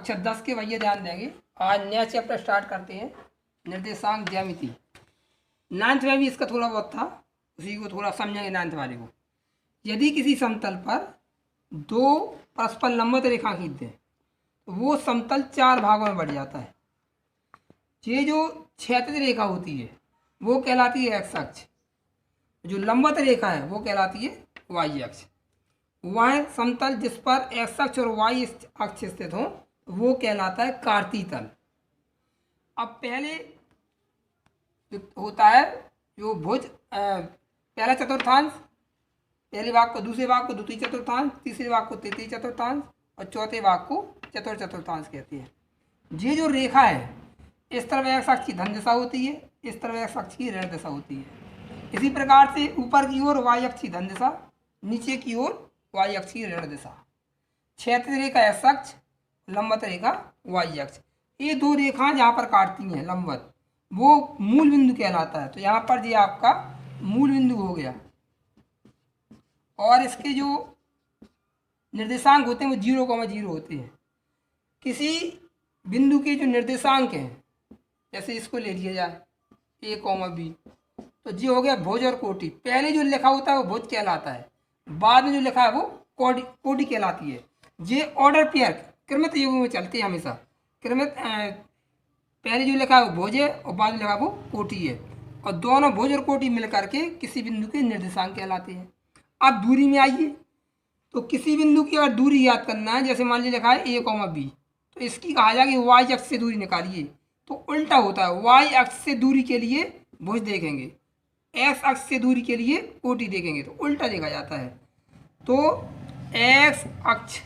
कक्षा 10 के भैया ध्यान देंगे। आज नया चैप्टर स्टार्ट करते हैं, निर्देशांक ज्यामिति। 9th में भी इसका थोड़ा बहुत था, उसी को थोड़ा समझेंगे 9th वाले को। यदि किसी समतल पर दो परस्पर लंबवत रेखा खींच दें तो वो समतल 4 भागों में बढ़ जाता है। ये जो क्षैतिज रेखा होती है वो कहलाती है एक्स अक्ष, जो लंबवत रेखा है वो कहलाती है वाई अक्ष। वह समतल जिस पर एक्स अक्ष और वाई अक्ष स्थित हो वो कहलाता है कार्तीय तल। अब पहले जो होता है जो भुज पहला चतुर्थांश, पहले भाग को दूसरे भाग को द्वितीय चतुर्थांश, तीसरे भाग को तृतीय चतुर्थांश और चौथे भाग को चतुर्थ चतुर्थांश कहते हैं। ये जो रेखा है इस तरफ एक्स अक्ष की धन दिशा होती है, इस तरफ एक्स अक्ष की ऋण दिशा होती है। इसी प्रकार से ऊपर की ओर वाई अक्ष की धन दिशा, नीचे की ओर वाई अक्ष की ऋण दिशा। क्षैतिज रेखा एक्स अक्ष, लंबवत रेखा वाई अक्ष, ये दो रेखाएं जहाँ पर काटती हैं लंबवत, वो मूल बिंदु कहलाता है। तो यहाँ पर ये आपका मूल बिंदु हो गया और इसके जो निर्देशांक होते हैं वो 0,0 होते हैं। किसी बिंदु के जो निर्देशांक हैं, जैसे इसको ले लिया जाए a,b, तो ये हो गया भुज और कोटि। पहले जो लिखा होता है वो भुज कहलाता है, बाद में जो लिखा है वो कोटि कहलाती है। ये ऑर्डर पेयर क्रमित युगों में चलते हैं हमेशा। क्रमित पहले जो लिखा है वो भुज है और बाद में लिखा वो कोटि है, और दोनों भुज और कोटि मिल करके किसी बिंदु के निर्देशांक कहलाते हैं। अब दूरी में आइए, तो किसी बिंदु की अगर दूरी याद करना है, जैसे मान लीजिए लिखा है a,b, तो इसकी कहा जाएगी वाई अक्ष से दूरी निकालिए। तो उल्टा होता है, वाई अक्ष से दूरी के लिए भुज देखेंगे, एक्स अक्ष से दूरी के लिए कोटि देखेंगे, तो उल्टा देखा जाता है। तो एक्स अक्ष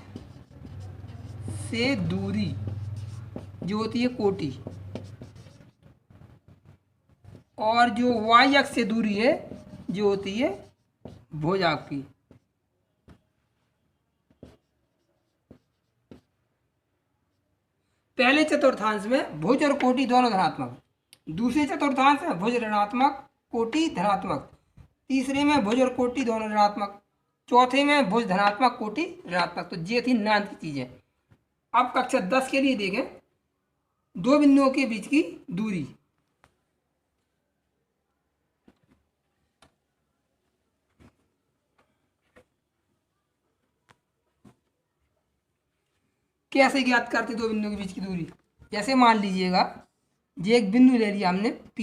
से दूरी जो होती है कोटि, और जो वाई अक्ष से दूरी है जो होती है भुज आपकी। पहले चतुर्थांश में भुज और कोटि दोनों धनात्मक, दूसरे चतुर्थांश में भुज ऋणात्मक कोटि धनात्मक, तीसरे में भुज और कोटि दोनों ऋणात्मक, चौथे में भुज धनात्मक कोटि ऋणात्मक। तो ये थी 9th की चीजें। अब कक्षा 10 के लिए देखें दो बिंदुओं के बीच की दूरी। कैसे ज्ञात करते दो बिंदुओं के बीच की दूरी? जैसे मान लीजिएगा ये एक बिंदु ले लिया हमने P,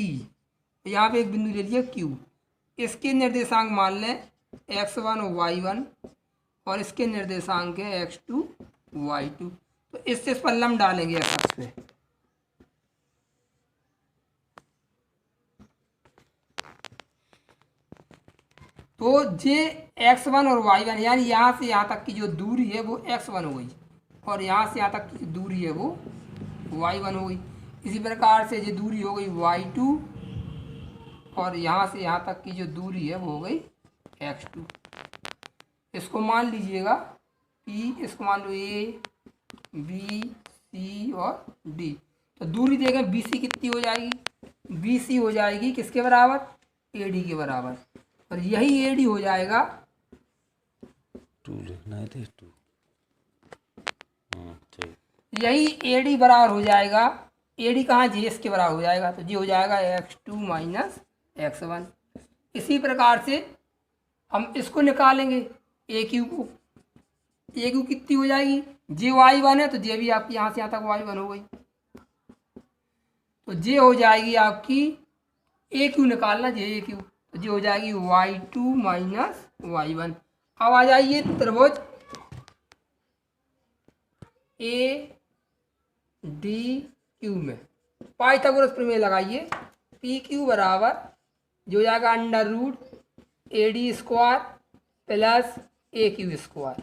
यहाँ पे एक बिंदु ले लिया Q, इसके निर्देशांक मान लें x1 और y1 और इसके निर्देशांक है x2 y2। तो इससे इस पर लंब डालेंगे एक्स अक्ष पे। तो ये x1 और y1 यानी यहाँ से यहाँ तक की जो दूरी है वो x1 हो गई, और यहाँ से यहाँ तक की दूरी है वो y1 हो गई। इसी प्रकार से ये दूरी हो गई y2, और यहाँ से यहाँ तक की जो दूरी है वो हो गई x2। इसको मान लीजिएगा P, इसको मान लो A, B, C और D। तो दूरी देखें BC कितनी हो जाएगी? BC हो जाएगी किसके बराबर? AD के बराबर, और यही AD हो जाएगा 2 लिखना है, 2। यही AD बराबर हो जाएगा, AD कहाँ जी इसके बराबर हो जाएगा, तो जी हो जाएगा x2 माइनस x1। इसी प्रकार से हम इसको निकालेंगे AQ को। AQ कितनी हो जाएगी? जे y1 है तो जे भी आपकी यहाँ से यहाँ तक y1 हो गई, तो जे हो जाएगी आपकी AQ निकालना, जे AQ, तो जे हो जाएगी y2 माइनस y1। अब आ जाइए त्रिभुज ADQ में पाइथागोरस प्रमेय लगाइए। PQ बराबर जो हो जाएगा √AD² प्लस AQ²।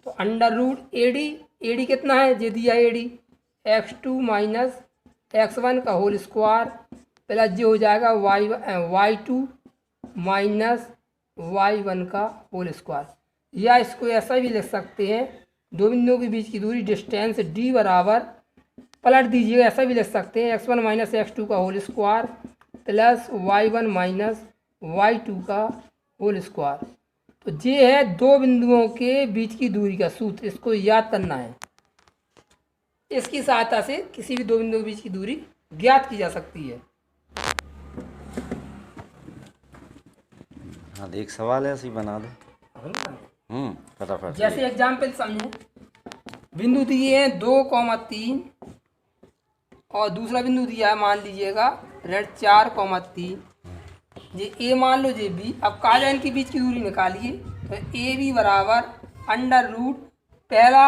तो √AD कितना है? जे दिया AD x2 माइनस x1 का होल स्क्वायर प्लस जो हो जाएगा y2 माइनस y1 का होल स्क्वायर। या इसको ऐसा भी लिख सकते हैं, दो बिंदुओं के बीच की दूरी डिस्टेंस D बराबर, पलट दीजिएगा, ऐसा भी लिख सकते हैं x1 माइनस x2 का whole square plus y1 minus y2 का होल स्क्वायर। तो ये है दो बिंदुओं के बीच की दूरी का सूत्र, इसको याद करना है। इसकी सहायता से किसी भी दो बिंदु के बीच की दूरी ज्ञात की जा सकती है। हाँ, एक सवाल ऐसे ही बना दो। फटाफट। जैसे एग्जाम्पल समझें, बिंदु दिए हैं 2,3 और दूसरा बिंदु दिया है मान लीजिएगा ऋण 4,3। ये ए मान लो, ये बी। अब काजा इनके बीच की दूरी निकालिए तो ए बी बराबर अंडर रूट पहला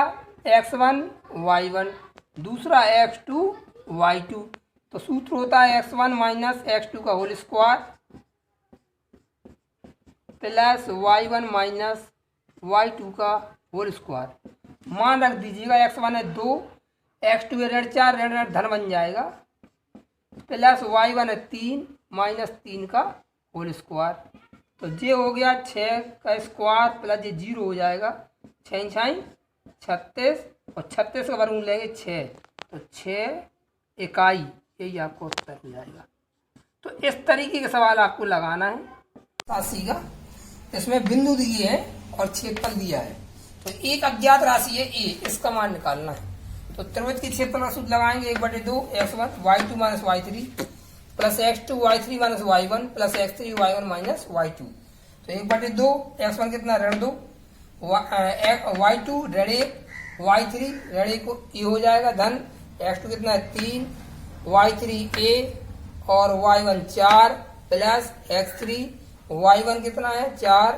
x1 y1 दूसरा x2 y2। तो सूत्र होता है x1 माइनस x2 का whole square plus y1 minus y2 का होल स्क्वायर। मान रख दीजिएगा x1 है 2, x2 है ऋण 4, ऋण ऋण धन बन जाएगा, प्लस y1 है 3 माइनस 3 का होल स्क्वायर। तो ये हो गया 6 का स्क्वायर प्लस ये 0 हो जाएगा, 6 6 36 और 36 का वर्गमूल लेंगे 6, तो 6 इकाई, यही आपको उत्तर हो जाएगा। तो इस तरीके के सवाल आपको लगाना है। राशि का इसमें बिंदु दिए हैं और क्षेत्रफल दिया है। तो एक अज्ञात राशि है ए, इसका मान निकालना है। तो त्रिभुज की क्षेत्रफल का सूत्र लगाएंगे 1/2 x1 y2 minus y3 plus x2 y3 minus y1 plus x3 y1 minus y2। तो 1/2 x1 कितना ऋण 2, y2 ऋण 1, y3 ऋण 1 ये हो जाएगा धन, x2 कितना है 3, y3 a और y1 4 प्लस x3 y1 कितना है 4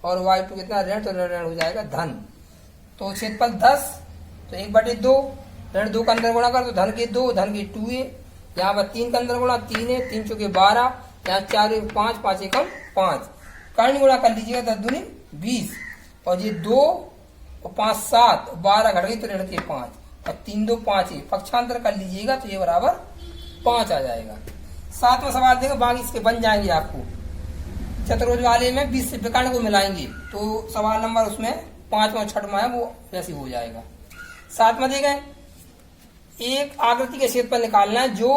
और y2 कितना ऋण, तो ऋण हो जाएगा धन। तो क्षेत्रफल 10, तो 1/2 ऋण 2 का अंदर गुणा कर तो धन के 2, धन के 2 है, यहाँ पर 3 का अंदर गुणा 3 है, 3 चौके 12, यहाँ 4 1 5, 5 1 5, कर्ण गुणा कर लीजिएगा 10 दूनी 20 और ये 2 और 5 7, 12 घट गई तो ऋण के 5 और 3 2 5 है, पक्षांतर कर लीजिएगा तो ये बराबर 5 आ जाएगा। 7वां सवाल देगा, बाकी इसके बन जाएंगे आपको। चतुर्भुज वाले में 20 से विकर्ण को मिलाएंगे तो सवाल नंबर उसमें 5वां 6वां है वो वैसे हो जाएगा। 7वां देगा, एक आकृति के क्षेत्रफल निकालना है जो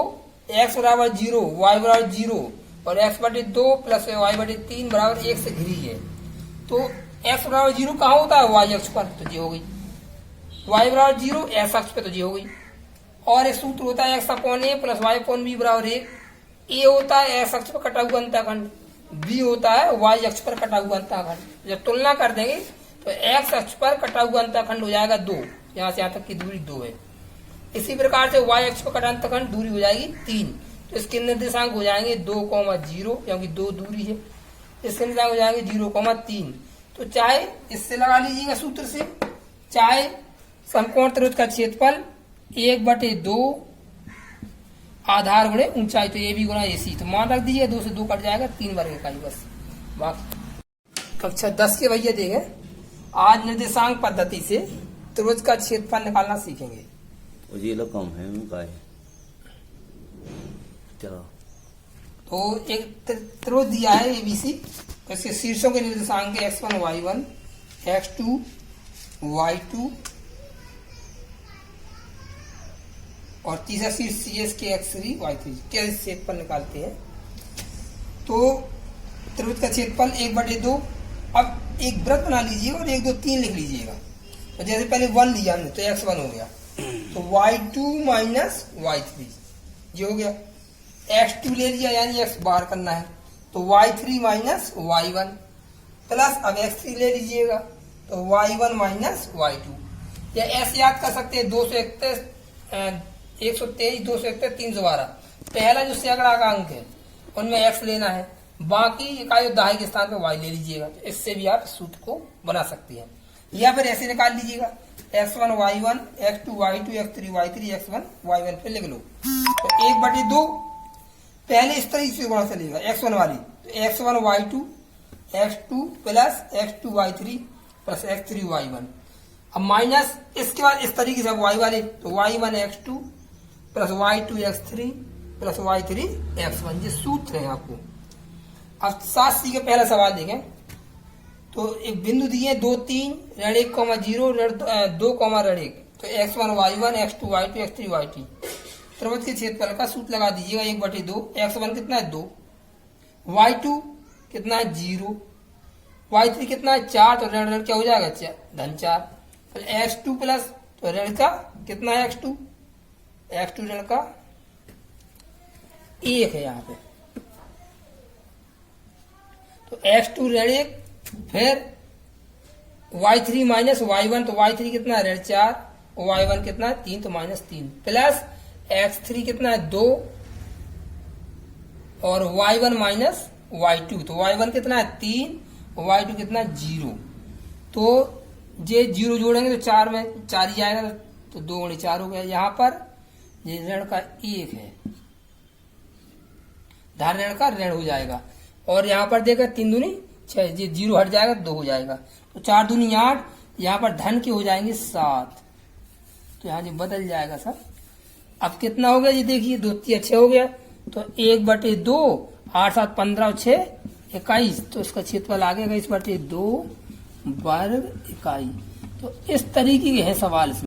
x बराबर 0, y बराबर 0 और x/2 प्लस y/3 बराबर 1 से घिरी है। तो x बराबर 0 कहाँ होता है, y अक्ष पर, तो ये हो गई। y बराबर 0 x अक्ष पे, तो ये हो गई। और एक सूत्र होता है x/a प्लस y/b बराबर 1। a होता है x अक्ष पर कटा हुआ अंतःखंड, b होता है y अक्ष पर कटा हुआ अंतःखंड। जब तुलना कर देंगे तो x अक्ष पर कटा हुआ अंतःखंड हो जाएगा 2, यहाँ से यहाँ तक की दूरी 2 है। इसी प्रकार से y अक्ष पर कटा अंतःखंड दूरी हो जाएगी 3, तो इसके निर्देशांक हो जाएंगे 2,0 क्योंकि 2 दूरी है, इसके निर्देशांक हो जाएंगे 0,3। तो चाहे इससे लगा लीजिएगा सूत्र से, चाहे समकोण त्रिभुज का क्षेत्रफल 1/2 आधार गुणे ऊंचाई, तो AB गुणा AC। तो मान रख दीजिए 2 से 2 कट जाएगा, 3 वर्ग इकाई बस। बाकी कक्षा 10 के भैया देखें, आज निर्देशांक पद्धति से त्रिभुज का क्षेत्रफल निकालना सीखेंगे। और ये लोग कम है उनका है। चलो, तो एक त्रिभुज दिया है ABC, इसके शीर्षों के निर्देशांक x1 y1 x2 y2 और तीसरा शीर्ष CS के x3 y3 के क्षेत्रफल निकालते हैं। तो त्रिभुज का क्षेत्रफल 1/2। अब एक वृत्त बना लीजिए और 1 2 3 लिख लीजिएगा। तो जैसे पहले 1 लिया हमने तो x1 हो गया, तो y2 माइनस y3 ये हो गया। x2 ले लिया यानी x बाहर करना है, तो y3 माइनस y1 प्लस अब x3 ले लीजिएगा तो y1 माइनस y2। या ऐसे याद कर सकते हैं 231 123 231 312। पहला जो सैकड़ा का अंक है उनमें x लेना है, बाकी इकाई दहाई के स्थान पर y ले लीजिएगा। तो इससे भी आप सूत्र को बना सकते हैं, या फिर ऐसे निकाल लीजिएगा x1 y1 x2 y2 x3 y3 x1 y1 पे लिख लो। तो 1/2 पहले इस तरीके से गुणा चलेगा x1 वाली, तो x1 y2 x2 plus x2 y3 plus x3 y1। अब माइनस इसके बाद इस तरीके से y वाले, तो y1 x2 plus y2 x3 plus y3 x1। ये सूत्र है आपको। अब 7C का पहला सवाल देखें, तो एक बिंदु दिए 2 3 ऋण 1,0 ऋण 2, ऋण 1। तो x1 y1 x2 y2 x3 y2 त्रिभुज के क्षेत्रफल का सूत्र लगा दीजिएगा 1/2। x1 कितना है 2, y2 कितना है 0, y3 कितना है 4, तो ऋण ऋण क्या हो जाएगा धन 4। फिर x2 प्लस तो ऋण का कितना है x2 x2 ऋण का 1 है यहाँ पे, तो x2 ऋण 1, फिर y3 माइनस y1, तो y3 कितना है ऋण 4, y1 कितना है 3, तो -3, प्लस x3 कितना है 2 और y1 माइनस y2, तो y1 कितना है 3, y2 कितना है 0, तो ये 0 जोड़ेंगे तो 4 में 4 ही आएगा, तो 2 गुणे 4 हो गया। यहाँ पर ये ऋण का 1 है, धन ऋण का ऋण हो जाएगा, और यहाँ पर देखा 3 दूनी 6, ये 0 हट जाएगा 2 हो जाएगा, तो 4 दूनी 8, यहाँ पर धन के हो जाएंगे 7, तो यहाँ ये बदल जाएगा सर। अब कितना हो गया ये देखिए, 2 3 6 हो गया, तो 1/2, 8 7 15 और 6 21, तो इसका क्षेत्रफल आ गया 21/2 वर्ग इकाई। तो इस तरीके के हैं सवाल इसमें।